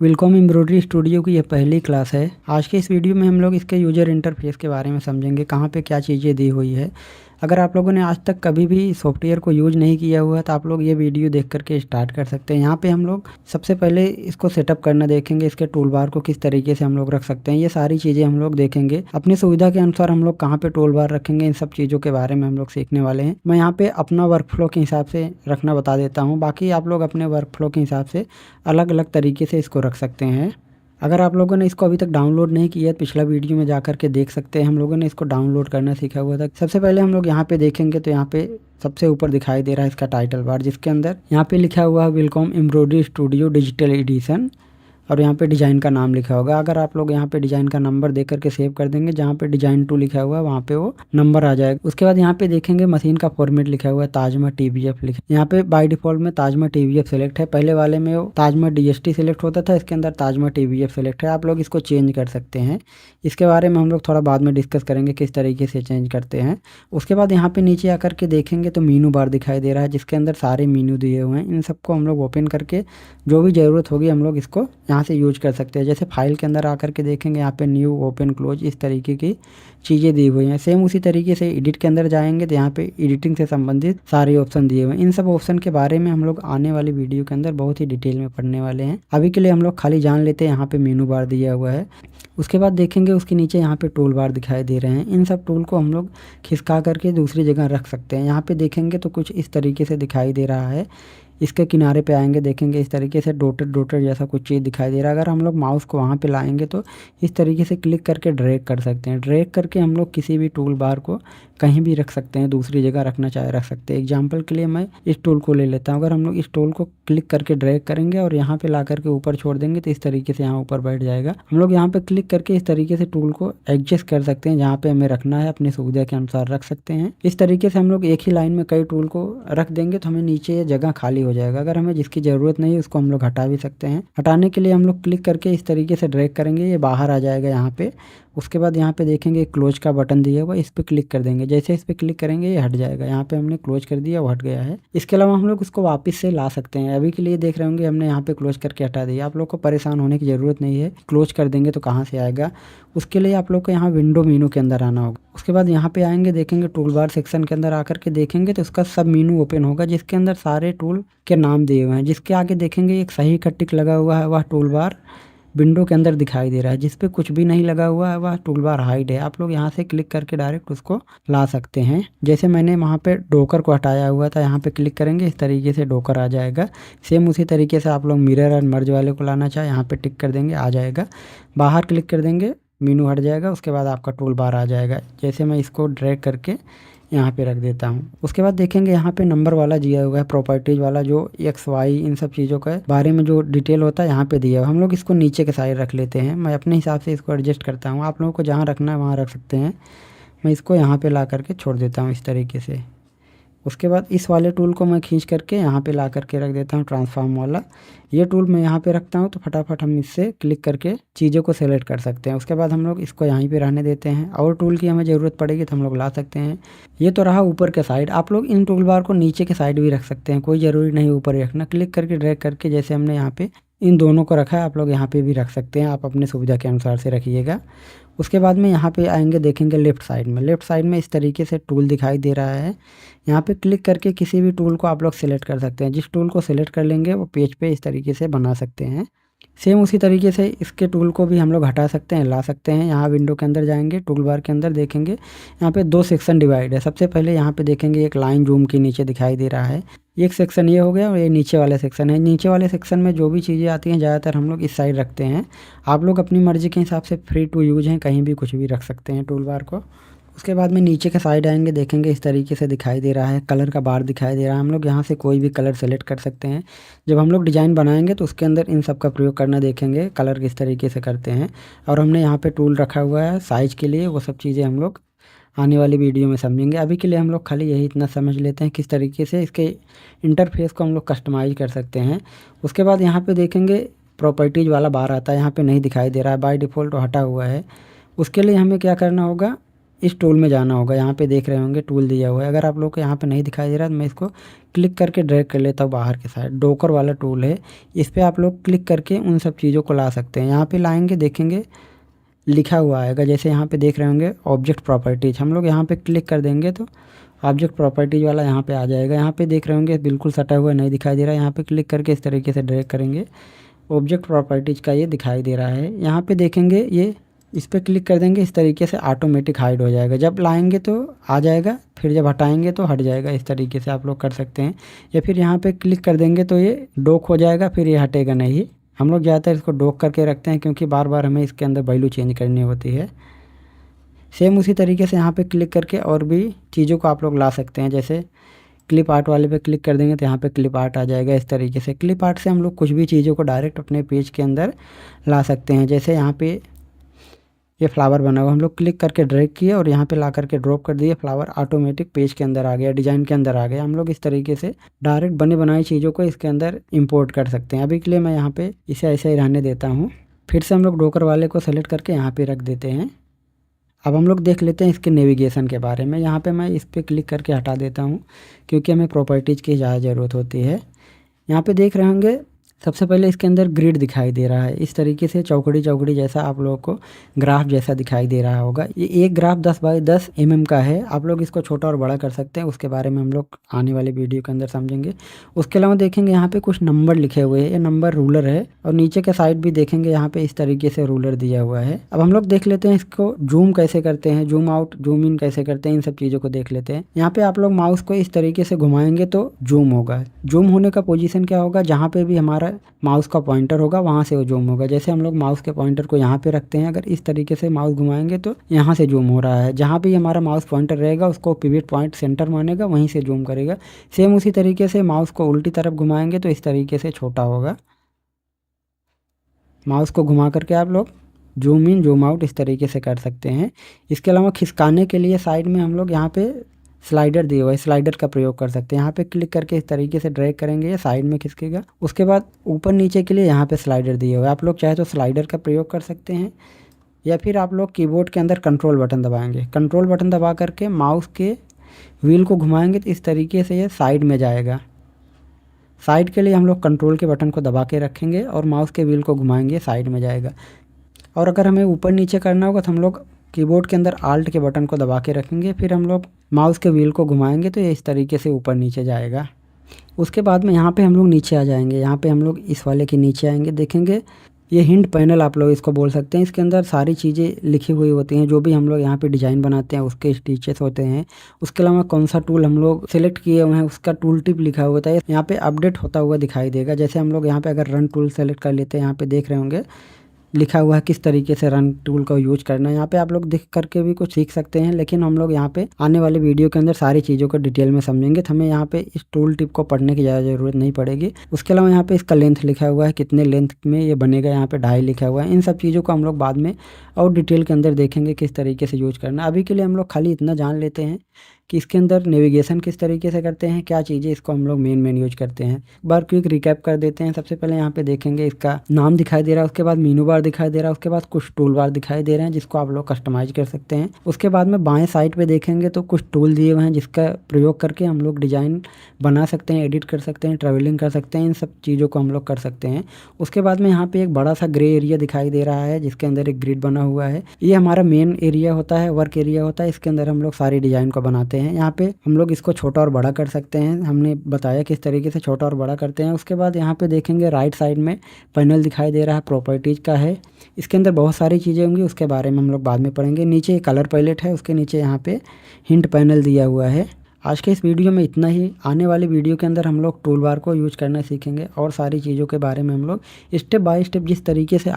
Welcome embroidery studio की यह पहली क्लास है। आज के इस वीडियो में हम लोग इसके यूजर इंटरफेस के बारे में समझेंगे, कहाँ पे क्या चीज़ें दी हुई है। अगर आप लोगों ने आज तक कभी भी सॉफ्टवेयर को यूज नहीं किया हुआ है तो आप लोग ये वीडियो देख करके स्टार्ट कर सकते हैं। यहाँ पे हम लोग सबसे पहले इसको सेटअप करना देखेंगे, इसके टूल बार को किस तरीके से हम लोग रख सकते हैं, ये सारी चीज़ें हम लोग देखेंगे। अपनी सुविधा के अनुसार हम लोग कहाँ पे टूल बार रखेंगे, इन सब चीज़ों के बारे में हम लोग सीखने वाले हैं। मैं यहाँ पे अपना वर्क फ्लो के हिसाब से रखना बता देता हूँ, बाकी आप लोग अपने वर्क फ्लो के हिसाब से अलग अलग तरीके से इसको रख सकते हैं। अगर आप लोगों ने इसको अभी तक डाउनलोड नहीं किया है, पिछला वीडियो में जा कर के देख सकते हैं। हम लोगों ने इसको डाउनलोड करना सीखा हुआ था। सबसे पहले हम लोग यहाँ पे देखेंगे तो यहाँ पे सबसे ऊपर दिखाई दे रहा है इसका टाइटल बार, जिसके अंदर यहाँ पे लिखा हुआ है welcome embroidery studio digital addition, और यहाँ पे डिज़ाइन का नाम लिखा होगा। अगर आप लोग यहाँ पे डिज़ाइन का नंबर दे करके सेव कर देंगे, जहाँ पे डिज़ाइन 2 लिखा हुआ है वहाँ पे वो नंबर आ जाएगा। उसके बाद यहाँ पे देखेंगे मशीन का फॉर्मेट लिखा हुआ है ताजमा TVF लिखा। यहाँ पे बाय डिफॉल्ट में ताजमा TVF सेलेक्ट है। पहले वाले में वो ताजमा DST सेलेक्ट होता था, इसके अंदर ताजमा TVF सेलेक्ट है। आप लोग इसको चेंज कर सकते हैं। इसके बारे में हम लोग थोड़ा बाद में डिस्कस करेंगे किस तरीके से चेंज करते हैं। उसके बाद यहाँ पे नीचे आकर के देखेंगे तो मीनू बार दिखाई दे रहा है, जिसके अंदर सारे मीनू दिए हुए हैं। इन सबको हम लोग ओपन करके जो भी ज़रूरत होगी हम लोग इसको यहाँ से यूज कर सकते हैं। जैसे फाइल के अंदर आकर के देखेंगे यहाँ पे न्यू, ओपन, क्लोज, इस तरीके की चीज़ें दी हुई हैं। सेम उसी तरीके से एडिट के अंदर जाएंगे तो यहाँ पे एडिटिंग से संबंधित सारे ऑप्शन दिए हुए हैं। इन सब ऑप्शन के बारे में हम लोग आने वाली वीडियो के अंदर बहुत ही डिटेल में पढ़ने वाले हैं। अभी के लिए हम लोग खाली जान लेते हैं यहाँ पे मेनू बार दिया हुआ है। उसके बाद देखेंगे उसके नीचे यहाँ पे टूल बार दिखाई दे रहे हैं। इन सब टूल को हम लोग खिसका करके दूसरी जगह रख सकते हैं। यहाँ पे देखेंगे तो कुछ इस तरीके से दिखाई दे रहा है। इसके किनारे पे आएंगे, देखेंगे इस तरीके से डॉटेड डॉटेड जैसा कुछ चीज़ दिखाई दे रहा है। अगर हम लोग माउस को वहाँ पे लाएंगे तो इस तरीके से क्लिक करके ड्रैग कर सकते हैं। ड्रैग करके हम लोग किसी भी टूल बार को कहीं भी रख सकते हैं, दूसरी जगह रखना चाहे रख सकते हैं। एग्जाम्पल के लिए मैं इस टूल को ले लेता हूँ। अगर हम लोग इस टूल को क्लिक करके ड्रैग करेंगे और यहाँ पे ला करके ऊपर छोड़ देंगे तो इस तरीके से यहाँ ऊपर बैठ जाएगा। हम लोग यहाँ पे क्लिक करके इस तरीके से टूल को एडजस्ट कर सकते हैं, जहाँ पे हमें रखना है अपनी सुविधा के अनुसार रख सकते हैं। इस तरीके से हम लोग एक ही लाइन में कई टूल को रख देंगे तो हमें नीचे ये जगह खाली हो जाएगा। अगर हमें जिसकी ज़रूरत नहीं है उसको हम लोग हटा भी सकते हैं। हटाने के लिए हम लोग क्लिक करके इस तरीके से ड्रैग करेंगे, ये बाहर आ जाएगा यहाँ पे। उसके बाद यहाँ पे देखेंगे क्लोज का बटन दिया हुआ, इस पर क्लिक कर देंगे। जैसे इस पर क्लिक करेंगे ये हट जाएगा। यहाँ पे हमने क्लोज कर दिया, वो हट गया है। इसके अलावा हम लोग उसको वापस से ला सकते हैं। अभी के लिए देख रहे होंगे हमने यहाँ पे क्लोज करके हटा दिया। आप लोग को परेशान होने की ज़रूरत नहीं है, क्लोज कर देंगे तो कहाँ से आएगा। उसके लिए आप लोग को यहाँ विंडो मीनू के अंदर आना होगा। उसके बाद यहाँ पे आएंगे, देखेंगे टूल बार सेक्शन के अंदर आकर के देखेंगे तो उसका सब मीनू ओपन होगा, जिसके अंदर सारे टूल के नाम दिए हुए हैं। जिसके आगे देखेंगे एक सही का टिक लगा हुआ है, वह टूल बार विंडो के अंदर दिखाई दे रहा है। जिस पे कुछ भी नहीं लगा हुआ है वह टूल बार हाइड है। आप लोग यहाँ से क्लिक करके डायरेक्ट उसको ला सकते हैं। जैसे मैंने वहाँ पे डोकर को हटाया हुआ था, यहाँ पे क्लिक करेंगे इस तरीके से डोकर आ जाएगा। सेम उसी तरीके से आप लोग मिरर और मर्ज वाले को लाना चाहे यहाँ पे टिक कर देंगे, आ जाएगा। बाहर क्लिक कर देंगे, मीनू हट जाएगा। उसके बाद आपका टूल बार आ जाएगा। जैसे मैं इसको ड्रैग करके यहाँ पे रख देता हूँ। उसके बाद देखेंगे यहाँ पे नंबर वाला दिया हुआ है, प्रॉपर्टीज वाला, जो XY इन सब चीज़ों के बारे में जो डिटेल होता है यहाँ पे दिया हुआ है। हम लोग इसको नीचे के साइड रख लेते हैं। मैं अपने हिसाब से इसको एडजस्ट करता हूँ, आप लोगों को जहाँ रखना है वहाँ रख सकते हैं। मैं इसको यहाँ पे ला करके छोड़ देता हूँ इस तरीके से। उसके बाद इस वाले टूल को मैं खींच करके यहाँ पे ला करके रख देता हूँ, ट्रांसफॉर्म वाला। ये टूल मैं यहाँ पे रखता हूँ तो फटाफट हम इससे क्लिक करके चीज़ों को सेलेक्ट कर सकते हैं। उसके बाद हम लोग इसको यहीं पे रहने देते हैं। और टूल की हमें ज़रूरत पड़ेगी तो हम लोग ला सकते हैं। ये तो रहा ऊपर के साइड। आप लोग इन टूल बार को नीचे के साइड भी रख सकते हैं, कोई ज़रूरी नहीं ऊपर ही रखना। क्लिक करके ड्रैग करके जैसे हमने यहाँ पे इन दोनों को रखा है, आप लोग यहाँ पे भी रख सकते हैं। आप अपने सुविधा के अनुसार से रखिएगा। उसके बाद में यहाँ पे आएंगे, देखेंगे लेफ़्ट साइड में इस तरीके से टूल दिखाई दे रहा है। यहाँ पे क्लिक करके किसी भी टूल को आप लोग सेलेक्ट कर सकते हैं। जिस टूल को सेलेक्ट कर लेंगे वो पेज पे इस तरीके से बना सकते हैं। सेम उसी तरीके से इसके टूल को भी हम लोग हटा सकते हैं, ला सकते हैं। यहाँ विंडो के अंदर जाएंगे, टूल बार के अंदर देखेंगे यहाँ पे 2 सेक्शन डिवाइड है। सबसे पहले यहाँ पे देखेंगे एक लाइन जूम के नीचे दिखाई दे रहा है। एक सेक्शन ये हो गया और ये नीचे वाले सेक्शन है। नीचे वाले सेक्शन में जो भी चीज़ें आती हैं ज़्यादातर हम लोग इस साइड रखते हैं। आप लोग अपनी मर्ज़ी के हिसाब से फ्री टू यूज हैं, कहीं भी कुछ भी रख सकते हैं टूल बार को। उसके बाद में नीचे के साइड आएंगे, देखेंगे इस तरीके से दिखाई दे रहा है, कलर का बार दिखाई दे रहा है। हम लोग यहाँ से कोई भी कलर सेलेक्ट कर सकते हैं। जब हम लोग डिज़ाइन बनाएंगे तो उसके अंदर इन सब का प्रयोग करना देखेंगे, कलर किस तरीके से करते हैं। और हमने यहाँ पे टूल रखा हुआ है साइज़ के लिए, वो सब चीज़ें हम लोग आने वाली वीडियो में समझेंगे। अभी के लिए हम लोग खाली यही इतना समझ लेते हैं किस तरीके से इसके इंटरफेस को हम लोग कस्टमाइज कर सकते हैं। उसके बाद यहाँ पे देखेंगे प्रॉपर्टीज़ वाला बार आता है, यहाँ पे नहीं दिखाई दे रहा है, बाय डिफ़ॉल्ट हटा हुआ है। उसके लिए हमें क्या करना होगा, इस टूल में जाना होगा। यहाँ पे देख रहे होंगे टूल दिया हुआ है। अगर आप लोग को यहाँ पे नहीं दिखाई दे रहा तो मैं इसको क्लिक करके ड्रैग कर लेता हूँ बाहर के साइड। डोकर वाला टूल है, इस पर आप लोग क्लिक करके उन सब चीज़ों को ला सकते हैं। यहाँ पे लाएंगे, देखेंगे लिखा हुआ आएगा, जैसे यहाँ पे देख रहे होंगे ऑब्जेक्ट प्रॉपर्टीज। हम लोग यहाँ पे क्लिक कर देंगे तो ऑब्जेक्ट प्रॉपर्टीज वाला यहाँ पे आ जाएगा। यहाँ पे देख रहे होंगे बिल्कुल सटा हुआ नहीं दिखाई दे रहा है। यहाँ पे क्लिक करके इस तरीके से ड्रैग करेंगे, ऑब्जेक्ट प्रॉपर्टीज का ये दिखाई दे रहा है। यहाँ पे देखेंगे ये, इस पर क्लिक कर देंगे, इस तरीके से ऑटोमेटिक हाइड हो जाएगा। जब लाएंगे तो आ जाएगा, फिर जब हटाएंगे तो हट जाएगा। इस तरीके से आप लोग कर सकते हैं। या फिर यहाँ पे क्लिक कर देंगे तो ये डॉक हो जाएगा, फिर ये हटेगा नहीं। हम लोग ज़्यादातर इसको डॉक करके रखते हैं क्योंकि बार बार हमें इसके अंदर वैल्यू चेंज करनी होती है। सेम उसी तरीके से यहाँ पे क्लिक करके और भी चीज़ों को आप लोग ला सकते हैं। जैसे क्लिप आर्ट वाले पे क्लिक कर देंगे तो यहाँ पे क्लिप आर्ट आ जाएगा। इस तरीके से क्लिप आर्ट से हम लोग कुछ भी चीज़ों को डायरेक्ट अपने पेज के अंदर ला सकते हैं। जैसे यहाँ पे ये फ्लावर बना हुआ, हम लोग क्लिक करके ड्रैग किए और यहाँ पे ला करके ड्रॉप कर दिए, फ्लावर ऑटोमेटिक पेज के अंदर आ गया, डिज़ाइन के अंदर आ गया। हम लोग इस तरीके से डायरेक्ट बने बनाई चीज़ों को इसके अंदर इंपोर्ट कर सकते हैं। अभी के लिए मैं यहाँ पे इसे ऐसे ही रहने देता हूँ। फिर से हम लोग डोकर वाले को सेलेक्ट करके यहाँ पे रख देते हैं। अब हम लोग देख लेते हैं इसके नेविगेशन के बारे में। यहाँ पे मैं इस पर क्लिक करके हटा देता हूँ क्योंकि हमें प्रॉपर्टीज़ की ज़्यादा ज़रूरत होती है। यहाँ पे देख रहे होंगे सबसे पहले इसके अंदर ग्रिड दिखाई दे रहा है। इस तरीके से चौकड़ी चौकड़ी जैसा आप लोगों को ग्राफ जैसा दिखाई दे रहा होगा। ये एक ग्राफ 10 बाई 10 mm का है। आप लोग इसको छोटा और बड़ा कर सकते हैं, उसके बारे में हम लोग आने वाले वीडियो के अंदर समझेंगे। उसके अलावा देखेंगे यहाँ पे कुछ नंबर लिखे हुए हैं, ये नंबर रूलर है। और नीचे के साइड भी देखेंगे यहाँ पे इस तरीके से रूलर दिया हुआ है। अब हम लोग देख लेते हैं इसको जूम कैसे करते हैं, जूम आउट जूम इन कैसे करते हैं, इन सब चीज़ों को देख लेते हैं। यहाँ पे आप लोग माउस को इस तरीके से घुमाएंगे तो जूम होगा। जूम होने का पोजीशन क्या होगा, जहाँ पे भी हमारा माउस का पॉइंटर होगा वहाँ से वो जूम होगा। जैसे हम लोग माउस के पॉइंटर को यहाँ पे रखते हैं, अगर इस तरीके से माउस घुमाएंगे तो यहाँ से जूम हो रहा है। जहाँ भी हमारा माउस पॉइंटर रहेगा उसको पिवट पॉइंट सेंटर मानेगा, वहीं से जूम करेगा। सेम उसी तरीके से माउस को उल्टी तरफ घुमाएंगे तो इस तरीके से छोटा होगा। माउस को घुमा करके आप लोग जूम इन जूम आउट इस तरीके से कर सकते हैं। इसके अलावा खिसकाने के लिए साइड में हम लोग यहाँ पे स्लाइडर दिए हुआ है, स्लाइडर का प्रयोग कर सकते हैं। यहाँ पे क्लिक करके इस तरीके से ड्रैग करेंगे, ये साइड में खिसकेगा। उसके बाद ऊपर नीचे के लिए यहाँ पे स्लाइडर दिए हुआ है। आप लोग चाहे तो स्लाइडर का प्रयोग कर सकते हैं, या फिर आप लोग कीबोर्ड के अंदर कंट्रोल बटन दबाएंगे। कंट्रोल बटन दबा करके माउस के व्हील को घुमाएंगे तो इस तरीके से ये साइड में जाएगा। साइड के लिए हम लोग कंट्रोल के बटन को दबा के रखेंगे और माउस के व्हील को घुमाएंगे, साइड में जाएगा। और अगर हमें ऊपर नीचे करना होगा तो हम लोग कीबोर्ड के अंदर आल्ट के बटन को दबा के रखेंगे, फिर हम लोग माउस के व्हील को घुमाएंगे तो ये इस तरीके से ऊपर नीचे जाएगा। उसके बाद में यहाँ पे हम लोग नीचे आ जाएंगे। यहाँ पे हम लोग इस वाले के नीचे आएंगे, देखेंगे ये हिंट पैनल आप लोग इसको बोल सकते हैं। इसके अंदर सारी चीज़ें लिखी हुई होती हैं, जो भी हम लोग यहाँ पे डिज़ाइन बनाते हैं उसके स्टिचेस होते हैं। उसके अलावा कौन सा टूल हम लोग सेलेक्ट किए हुए हैं उसका टूल टिप लिखा हुआ होता है। यहाँ पे अपडेट होता हुआ दिखाई देगा। जैसे हम लोग यहाँ पे अगर रन टूल सेलेक्ट कर लेते हैं, यहाँ पे देख रहे होंगे लिखा हुआ है किस तरीके से रन टूल का यूज करना है। यहाँ पे आप लोग देख करके भी कुछ सीख सकते हैं, लेकिन हम लोग यहाँ पे आने वाले वीडियो के अंदर सारी चीज़ों को डिटेल में समझेंगे, तो हमें यहाँ पे इस टूल टिप को पढ़ने की ज़्यादा ज़रूरत नहीं पड़ेगी। उसके अलावा यहाँ पे इसका लेंथ लिखा हुआ है, कितने लेंथ में ये बनेगा, यहाँ पे 2.5 लिखा हुआ है। इन सब चीज़ों को हम लोग बाद में और डिटेल के अंदर देखेंगे किस तरीके से यूज करना। अभी के लिए हम लोग खाली इतना जान लेते हैं कि इसके अंदर नेविगेशन किस तरीके से करते हैं, क्या चीज़ें इसको हम लोग मेन यूज करते हैं। एक बार क्विक रिकैप कर देते हैं। सबसे पहले यहाँ पे देखेंगे इसका नाम दिखाई दे रहा है, उसके बाद मीनू बार दिखाई दे रहा है, उसके बाद कुछ टूल बार दिखाई दे रहे हैं जिसको आप लोग कस्टमाइज कर सकते हैं। उसके बाद में बाएं साइड पे देखेंगे तो कुछ टूल दिए हुए हैं जिसका प्रयोग करके हम लोग डिज़ाइन बना सकते हैं, एडिट कर सकते हैं, ट्रैवलिंग कर सकते हैं, इन सब चीज़ों को हम लोग कर सकते हैं। उसके बाद में यहाँ पे एक बड़ा सा ग्रे एरिया दिखाई दे रहा है जिसके अंदर एक ग्रिड बना हुआ है। ये हमारा मेन एरिया होता है, वर्क एरिया होता है। इसके अंदर हम लोग सारी डिज़ाइन को बनाते हैं। यहाँ पे हम लोग इसको छोटा और बड़ा कर सकते हैं, हमने बताया किस तरीके से छोटा और बड़ा करते हैं। उसके बाद यहाँ पे देखेंगे राइट साइड में पैनल दिखाई दे रहा है, प्रॉपर्टीज का है। इसके अंदर बहुत सारी चीज़ें होंगी, उसके बारे में हम लोग बाद में पढ़ेंगे। नीचे कलर पैलेट है, उसके नीचे यहाँ पे हिंट पैनल दिया हुआ है। आज के इस वीडियो में इतना ही। आने वाली वीडियो के अंदर हम लोग टूल बार को यूज करना सीखेंगे और सारी चीज़ों के बारे में हम लोग स्टेप बाय स्टेप जिस तरीके से